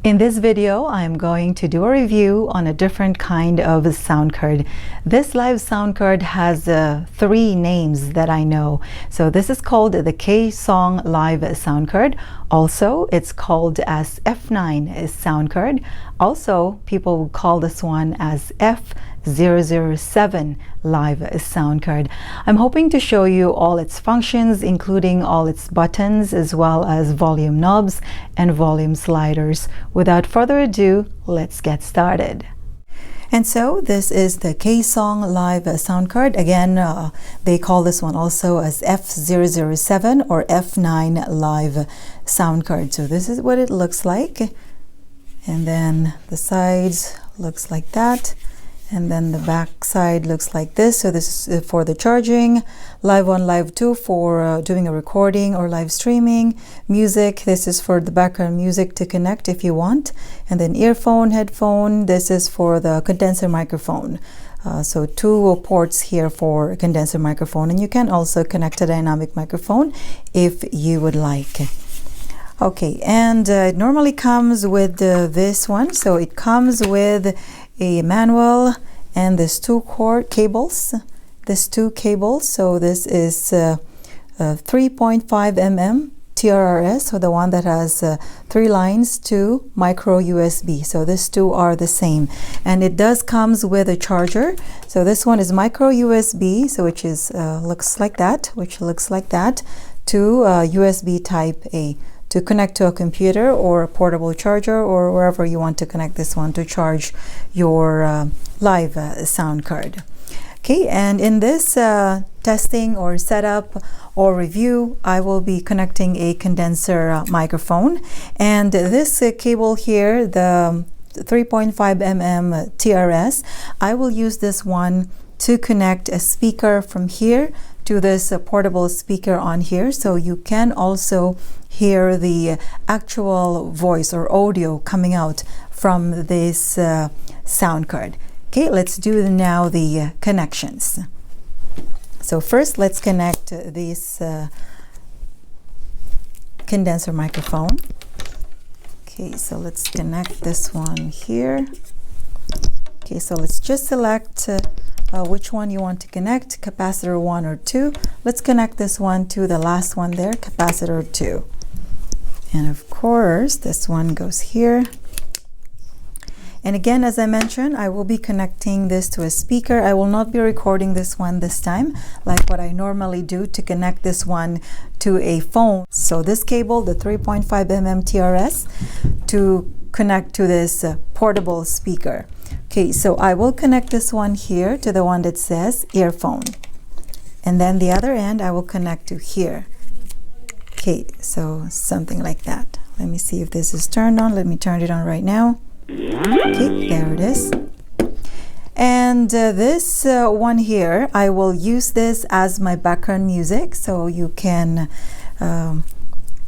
In this video, I'm going to do a review on a different kind of sound card. This live sound card has 3 names that I know. So this is called the K-Song Live sound card. Also, it's called as F9 sound card. Also, people will call this one as F007 live sound card. I'm hoping to show you all its functions, including all its buttons, as well as volume knobs and volume sliders. Without further ado, let's get started. And so this is the K-Song Live sound card. Again, they call this one also as F007 or F9 Live sound card. So this is what it looks like. And then the sides looks like that. And then the back side looks like this. So this is for the charging, live 1, live 2 for doing a recording or live streaming, music. This is for the background music to connect if you want. And then earphone, headphone. This is for the condenser microphone. So 2 ports here for a condenser microphone. And you can also connect a dynamic microphone if you would like. Okay, and it normally comes with this one. So it comes with a manual and this 2 cables. So this is 3.5 mm TRRS, so the one that has 3 lines to micro USB. So these 2 are the same, and it does comes with a charger. So this one is micro USB, so which is looks like that, to USB type A, to connect to a computer or a portable charger or wherever you want to connect this one to charge your live sound card. Okay, and in this testing or setup or review, I will be connecting a condenser microphone. And this cable here, the 3.5 mm TRS, I will use this one to connect a speaker from here to this portable speaker on here, so you can also hear the actual voice or audio coming out from this sound card. Okay, let's do now the connections. So first, let's connect this condenser microphone. Okay, so let's connect this one here. Okay, so let's just select which one you want to connect, capacitor 1 or 2. Let's connect this one to the last one there, capacitor 2. And of course, this one goes here. And again, as I mentioned, I will be connecting this to a speaker. I will not be recording this one this time, like what I normally do to connect this one to a phone. So this cable, the 3.5 mm TRS, to connect to this portable speaker. Okay, so I will connect this one here to the one that says earphone. And then the other end I will connect to here. Okay, so something like that. Let me see if this is turned on. Let me turn it on right now. Okay, there it is. And this one here, I will use this as my background music, so you can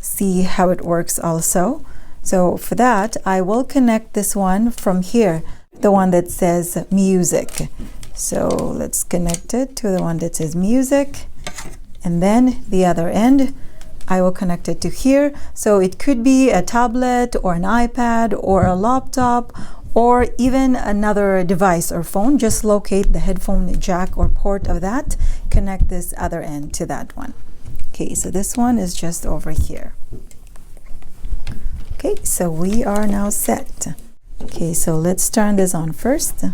see how it works also. So for that, I will connect this one from here, the one that says music. So let's connect it to the one that says music, and then the other end I will connect it to here. So it could be a tablet or an iPad or a laptop or even another device or phone. Just locate the headphone jack or port of that, connect this other end to that one. Okay, so this one is just over here. Okay, so we are now set. Okay, so let's turn this on first.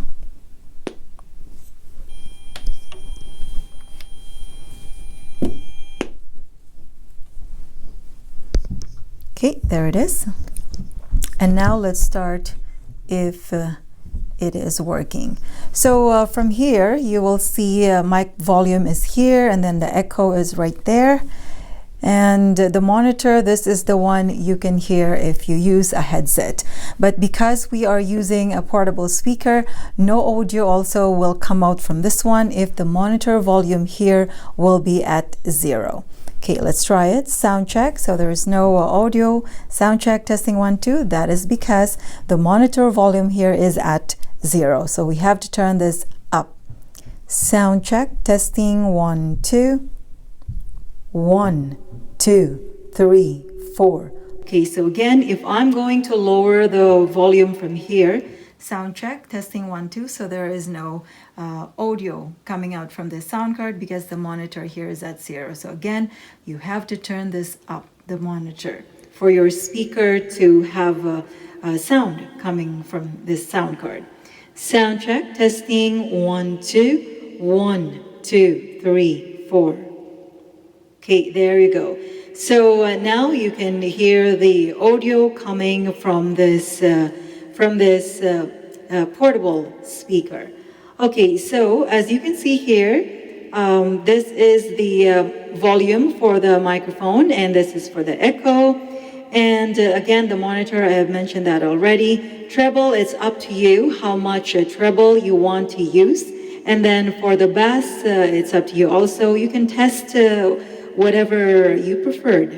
Okay, there it is. And now let's start if it is working. So from here, you will see mic volume is here, and then the echo is right there. And the monitor, this is the one you can hear if you use a headset. But because we are using a portable speaker, no audio also will come out from this one if the monitor volume here will be at 0. Okay, let's try it. Sound check. So there is no audio. Sound check, testing 1, 2. That is because the monitor volume here is at 0. So we have to turn this up. Sound check, testing 1, 2. 1, 2, 3, 4. Okay, so again, if I'm going to lower the volume from here, sound check, testing 1, 2, so there is no audio coming out from the sound card because the monitor here is at 0. So again, you have to turn this up, the monitor, for your speaker to have a sound coming from this sound card. Sound check, testing 1, 2, 1, 2, 3, 4. Okay, there you go. So now you can hear the audio coming from this portable speaker. Okay, so as you can see here, this is the volume for the microphone, and this is for the echo. And again, the monitor, I have mentioned that already. Treble, it's up to you how much treble you want to use. And then for the bass, it's up to you also. You can test whatever you preferred.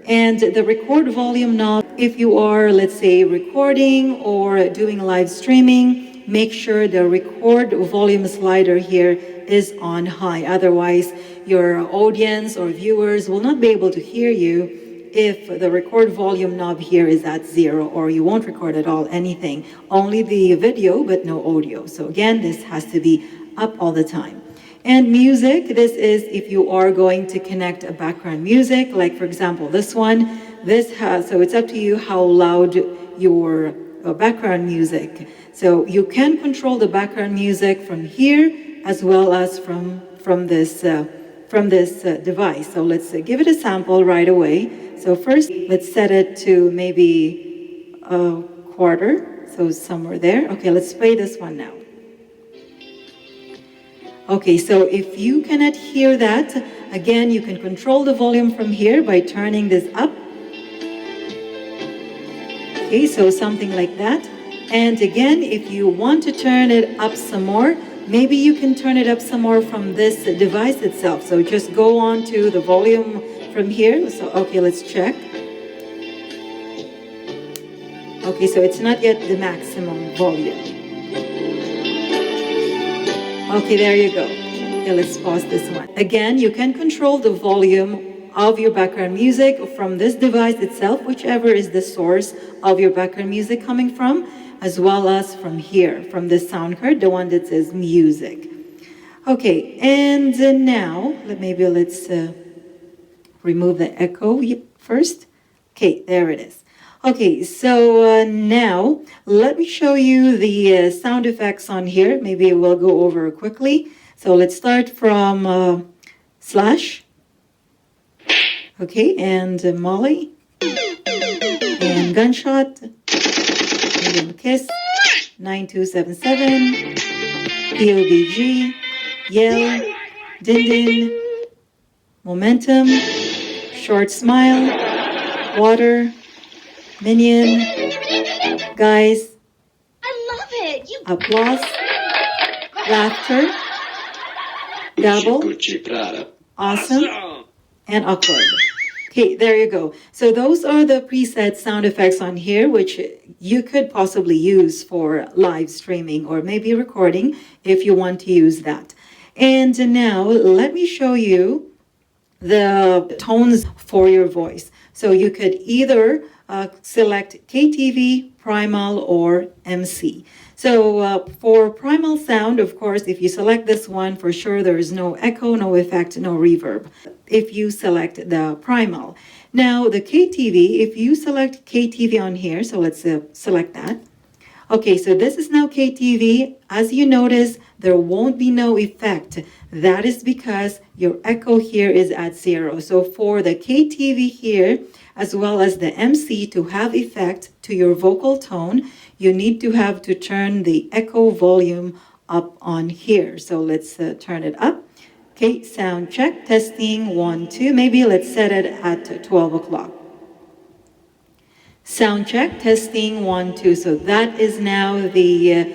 And the record volume knob, if you are, let's say, recording or doing live streaming, make sure the record volume slider here is on high. Otherwise, your audience or viewers will not be able to hear you if the record volume knob here is at 0, or you won't record at all anything. Only the video, but no audio. So again, this has to be up all the time. And music, this is if you are going to connect a background music, like for example, this one. So it's up to you how loud your background music. So you can control the background music from here as well as from this device. So let's give it a sample right away. So first, let's set it to maybe a quarter, so somewhere there. Okay, let's play this one now. Okay, so if you cannot hear that, again, you can control the volume from here by turning this up. Okay, so something like that. And again, if you want to turn it up some more, maybe you can turn it up some more from this device itself. So just go on to the volume from here. So, okay, let's check. Okay, so it's not yet the maximum volume. Okay, there you go. Okay, let's pause this one. Again, you can control the volume of your background music from this device itself, whichever is the source of your background music coming from, as well as from here, from this sound card, the one that says music. Okay, and now, let's remove the echo first. Okay, there it is. Okay, so now let me show you the sound effects on here. Maybe we'll go over quickly. So let's start from slash. Okay, and Molly. And gunshot. And kiss. 9277. POBG. Yell. Din din. Momentum. Short smile. Water. Minion, guys, I love it. applause, laughter, double, awesome, and awkward. Okay, there you go. So those are the preset sound effects on here, which you could possibly use for live streaming or maybe recording if you want to use that. And now let me show you the tones for your voice. So you could either select KTV, Primal, or MC. So for Primal sound, of course, if you select this one, for sure there is no echo, no effect, no reverb. If you select the Primal. Now the KTV, if you select KTV on here, so let's select that. Okay, so this is now KTV. As you notice, there won't be no effect. That is because your echo here is at 0. So for the KTV here, as well as the MC, to have effect to your vocal tone, you need to have to turn the echo volume up on here. So let's turn it up. Okay, sound check, testing 1, 2. Maybe let's set it at 12 o'clock. Sound check, testing 1, 2. So that is now the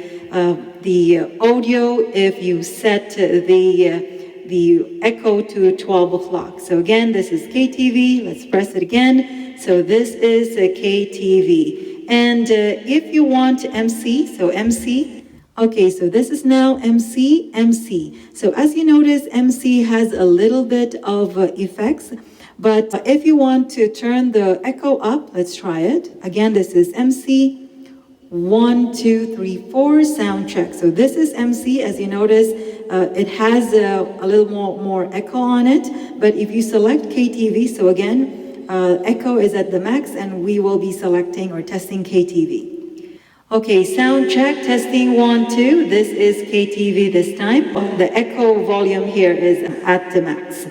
audio if you set the echo to 12 o'clock. So again, this is KTV. Let's press it again. So this is a KTV. And if you want MC, so MC. Okay, so this is now MC, MC. So as you notice, MC has a little bit of effects, But if you want to turn the echo up, let's try it. Again, this is MC. 1, 2, 3, 4, sound check. So this is MC. As you notice, it has a little more echo on it. But if you select KTV, so again, echo is at the max, and we will be selecting or testing KTV. Okay, sound check, testing 1, 2. This is KTV this time. The echo volume here is at the max.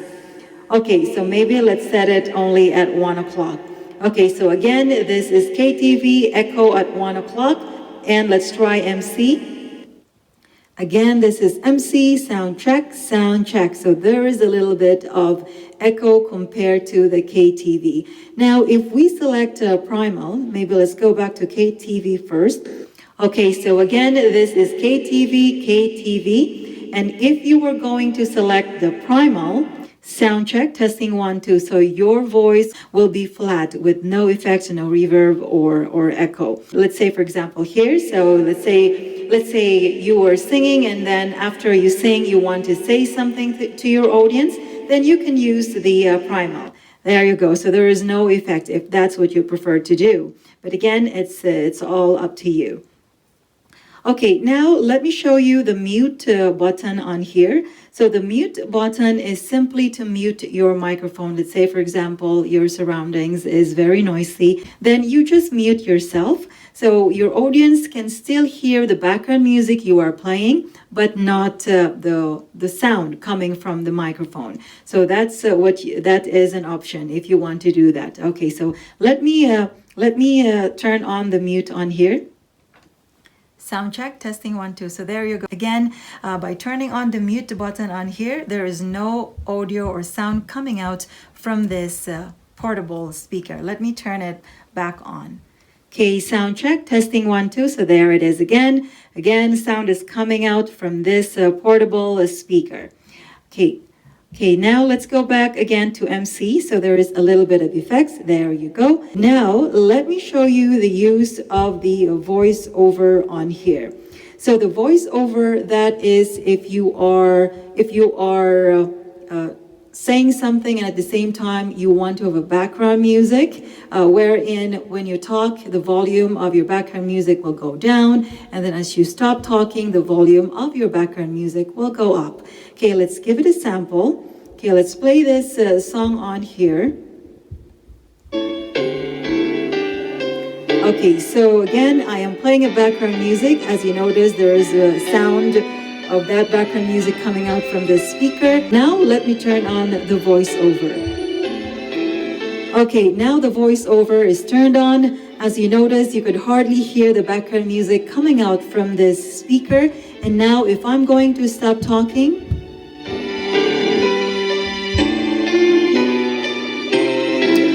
Okay, so maybe let's set it only at 1 o'clock. Okay, so again, this is KTV, echo at 1 o'clock, and let's try MC. Again, this is MC, sound check, sound check. So there is a little bit of echo compared to the KTV. Now, if we select Primal, maybe let's go back to KTV first. Okay, so again, this is KTV, KTV. And if you were going to select the Primal, sound check, testing 1, 2. So your voice will be flat with no effects, no reverb or echo. Let's say, for example, here. So let's say you were singing, and then after you sing, you want to say something to your audience. Then you can use the Primal. There you go. So there is no effect if that's what you prefer to do. But again, it's all up to you. Okay, now let me show you the mute button on here. So the mute button is simply to mute your microphone. Let's say, for example, your surroundings is very noisy. Then you just mute yourself. So your audience can still hear the background music you are playing, but not the sound coming from the microphone. So that's that is an option if you want to do that. Okay, so let me turn on the mute on here. Sound check, testing 1, 2. So there you go. Again, by turning on the mute button on here, there is no audio or sound coming out from this portable speaker. Let me turn it back on. Okay, sound check, testing 1, 2. So there it is again. Again, sound is coming out from this portable speaker. Okay, now let's go back again to MC. So there is a little bit of effects. There you go. Now let me show you the use of the voiceover on here. So the voiceover, that is if you are saying something and at the same time you want to have a background music, wherein when you talk, the volume of your background music will go down, and then as you stop talking, the volume of your background music will go up. Okay, let's give it a sample. Okay, let's play this song on here. Okay, so again, I am playing a background music. As you notice, there is a sound of that background music coming out from the speaker. Now let me turn on the voiceover. Okay, now the voiceover is turned on. As you notice, you could hardly hear the background music coming out from this speaker. And now if I'm going to stop talking,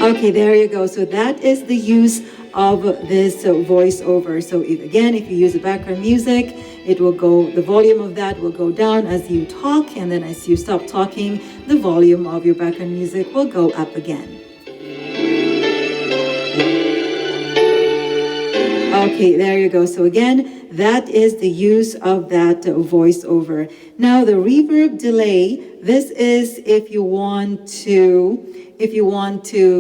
okay, there you go. So that is the use of this voiceover. So if you use the background music, it will go, the volume of that will go down as you talk, and then as you stop talking, the volume of your background music will go up again. Okay, there you go. So again, that is the use of that voiceover. Now the reverb delay, this is if you want to,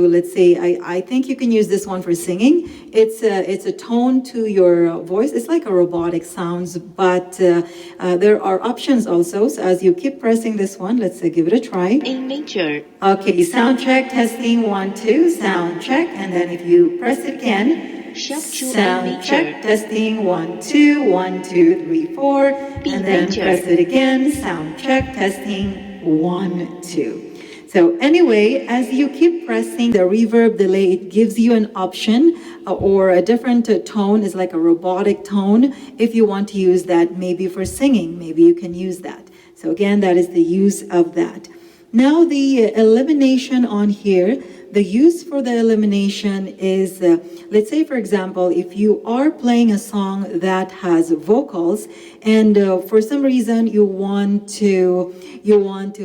let's say, I think you can use this one for singing. It's a tone to your voice. It's like a robotic sounds, but there are options also. So as you keep pressing this one, let's give it a try. A major. Okay, sound check, testing 1, 2, sound check, and then if you press it again, sound check, testing 1, 2, 1, 2, 3, 4, and then press it again, sound check, testing 1, 2. So anyway, as you keep pressing the reverb delay, it gives you an option or a different tone. Is like a robotic tone. If you want to use that, maybe for singing, maybe you can use that. So again, that is the use of that. Now the elimination on here, the use for the elimination is, let's say, for example, if you are playing a song that has vocals, and for some reason you want to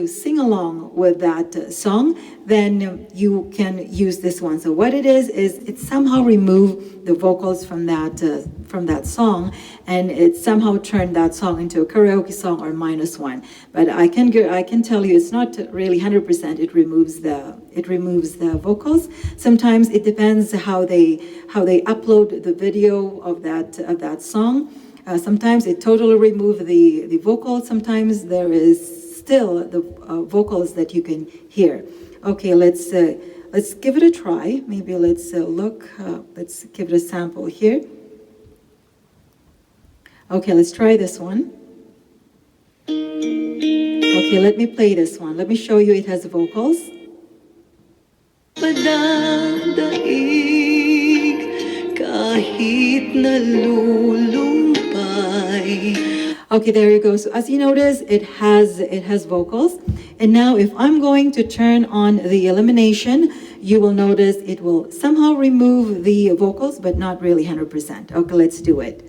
sing along with that song, then you can use this one. So what it is it somehow remove the vocals from that song, and it somehow turned that song into a karaoke song or -1. But I can tell you it's not really 100%. It removes the vocals. Sometimes it depends how they upload the video of that song. Sometimes it totally removes the vocals. Sometimes there is still the vocals that you can hear. Okay, let's give it a try. Maybe let's let's give it a sample here. Okay, let's try this one. Okay, let me play this one. Let me show you it has vocals. Padadaig kahit nalulumpay. Okay, there you go. So as you notice, it has vocals. And now if I'm going to turn on the elimination, you will notice it will somehow remove the vocals, but not really 100%. Okay, let's do it.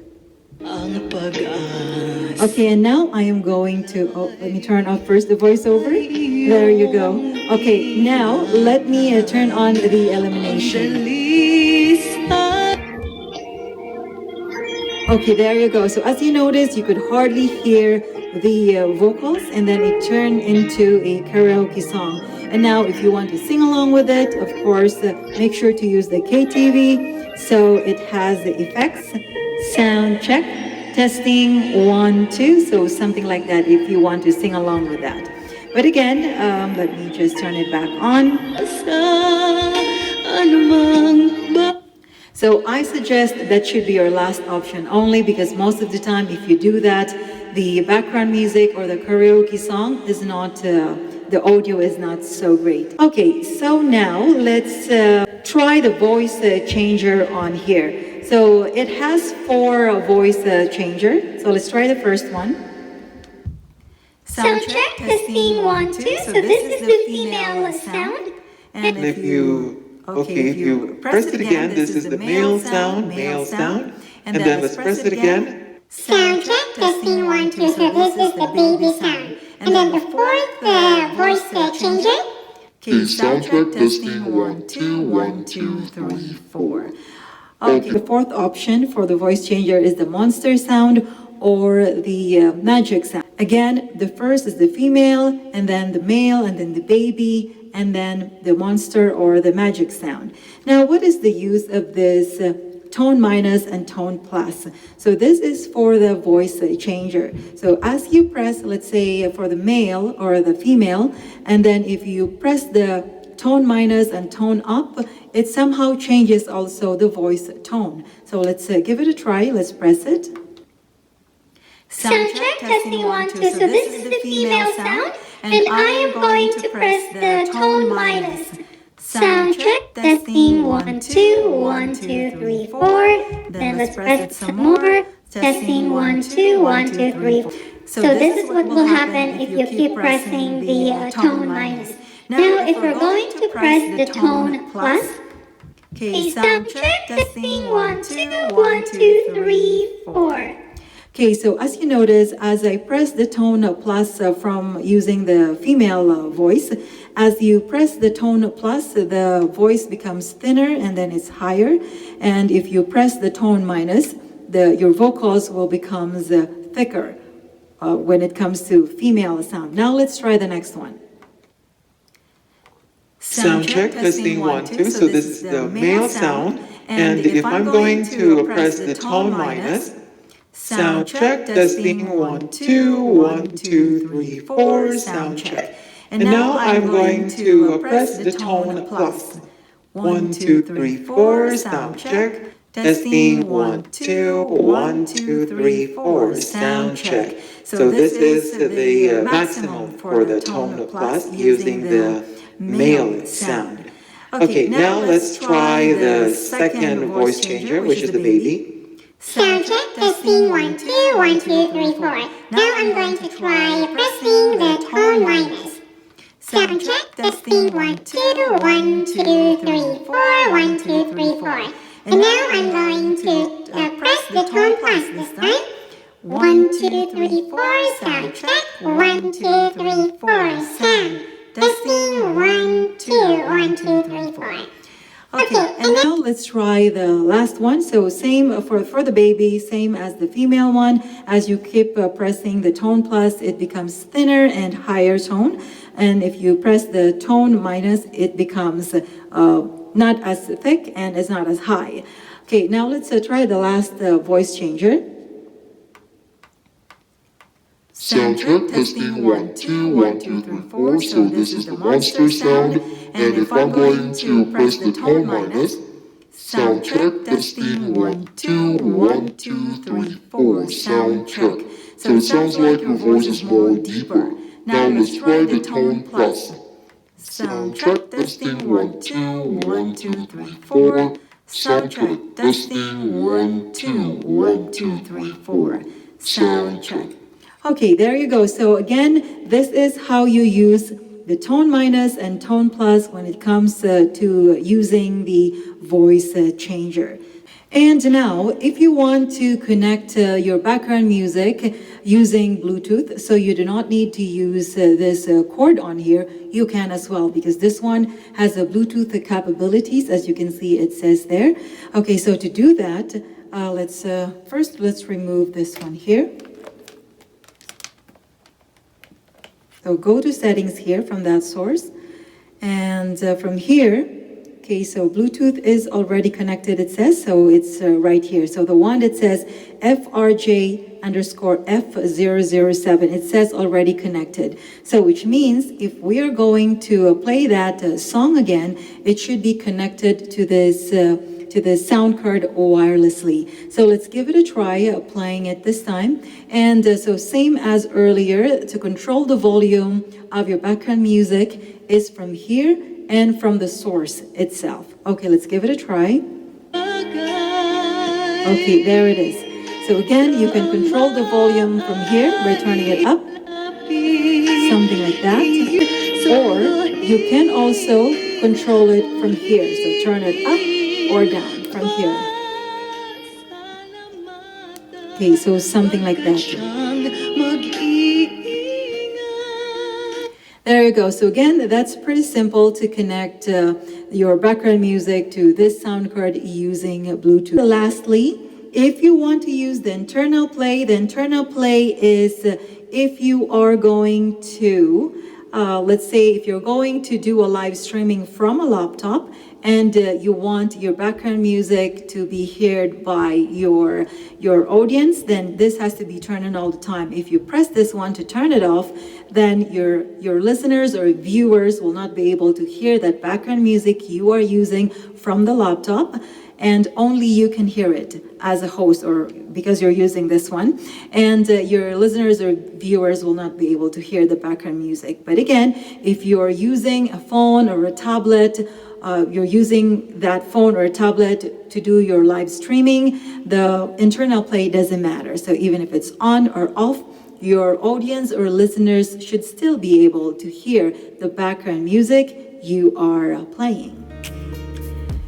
Okay, and now I am going to, let me turn off first the voiceover. There you go. Okay, now let me turn on the elimination. Okay, there you go. So as you notice, you could hardly hear the vocals, and then it turned into a karaoke song. And now if you want to sing along with it, of course, make sure to use the KTV. So it has the effects, sound check, testing, 1, 2. So something like that if you want to sing along with that. But again, let me just turn it back on. So I suggest that should be your last option only, because most of the time if you do that, the background music or the karaoke song is not, the audio is not so great. Okay, so now let's try the voice changer on here. So it has 4 voice changer. So let's try the first one. Sound check, testing 1, 2. So this is the female sound. And if you press it again, this is the male sound, and then let's press it again. Sound check, testing 1, 2. So this is the baby sound. And then the fourth voice changer. Okay, sound check, testing 1, 2, 1, 2, 3, 4. Okay, the fourth option for the voice changer is the monster sound or the magic sound. Again, the first is the female, and then the male, and then the baby, and then the monster or the magic sound. Now, what is the use of this tone minus and tone plus? So this is for the voice changer. So as you press, let's say for the male or the female, and then if you press the tone minus and tone up, it somehow changes also the voice tone. So let's give it a try. Let's press it. Sound check, testing 1, 2. So this is the female sound. And I am going to press the tone minus. Sound check, testing 1, 2, 1, 2, 3, 4. Then let's press it some more. Testing 1, 2, 1, 2, 3, 4. So this is what will happen if you keep pressing the tone minus. Now if we're going to press the tone plus. Okay, sound check, testing 1, 2, 1, 2, 3, 4. Okay, so as you notice, as I press the tone plus from using the female voice, as you press the tone plus, the voice becomes thinner and then it's higher. And if you press the tone minus, your vocals will become thicker when it comes to female sound. Now let's try the next one. Sound check, testing 1, 2. So this is the male sound. And if I'm going to press the tone minus, sound check, testing 1, 2, 1, 2, 3, 4, sound check. And now I'm going to press the tone plus. 1, 2, 3, 4, sound check. Testing 1, 2, 1, 2, 3, 4, sound check. So this is the maximum for the tone plus using the male sound. Okay, now let's try the second voice changer, which is the baby. Sound check, testing 1, 2, 1, 2, 3, 4. Now I'm going to try pressing the tone minus. Sound Sound check, testing 1, 2, 1, 2, 3, 4, 1, 2, 3, 4. And now I'm going to press the tone plus this time. 1, 2, 3, 4, sound check. 1, 2, 3, 4, sound. Testing 1, 2, 1, 2, 3, 4. Okay, and now let's try the last one. So same for the baby, same as the female one. As you keep pressing the tone plus, it becomes thinner and higher tone. And if you press the tone minus, it becomes not as thick and is not as high. Okay, now let's try the last voice changer. Sound check, testing 1, 2, 1, 2, 3, 4. So this is the monster sound. And if I'm going to press the tone minus, sound check, testing 1, 2, 1, 2, 3, 4. Sound check. So it sounds like your voice is more deeper. Now let's try the tone plus. Sound check, testing 1, 2, 1, 2, 3, 4. Sound check, testing 1, 2, 1, 2, 3, 4. Sound check. Okay, there you go. So again, this is how you use the tone minus and tone plus when it comes to using the voice changer. And now, if you want to connect your background music using Bluetooth, so you do not need to use this cord on here, you can as well, because this one has a Bluetooth capabilities, as you can see it says there. Okay, so to do that, let's remove this one here. So go to settings here from that source, and from here, okay, so Bluetooth is already connected, it says, so it's right here. So the one that says FRJ_F007, it says already connected. So which means if we are going to play that song again, it should be connected to this to the sound card wirelessly. So let's give it a try playing it this time. And so same as earlier, to control the volume of your background music is from here and from the source itself. Okay, let's give it a try. Okay, there it is. So again, you can control the volume from here by turning it up, something like that. Or you can also control it from here. So turn it up or down from here. Okay, so something like that. There you go. So again, that's pretty simple to connect your background music to this sound card using Bluetooth. Lastly, if you want to use the internal play is if you are going to, let's say if you're going to do a live streaming from a laptop and you want your background music to be heard by your audience, then this has to be turned on all the time. If you press this one to turn it off, then your listeners or viewers will not be able to hear that background music you are using from the laptop, and only you can hear it as a host, or because you're using this one, and your listeners or viewers will not be able to hear the background music. But again, if you're using a phone or a tablet, you're using that phone or a tablet to do your live streaming, the internal play doesn't matter. So even if it's on or off, your audience or listeners should still be able to hear the background music you are playing.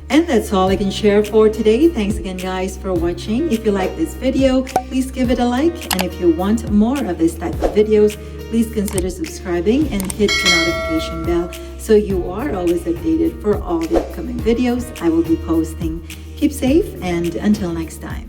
And that's all I can share for today. Thanks again, guys, for watching. If you like this video, please give it a like. And if you want more of this type of videos, please consider subscribing and hit the notification bell so you are always updated for all the upcoming videos I will be posting. Keep safe, and until next time.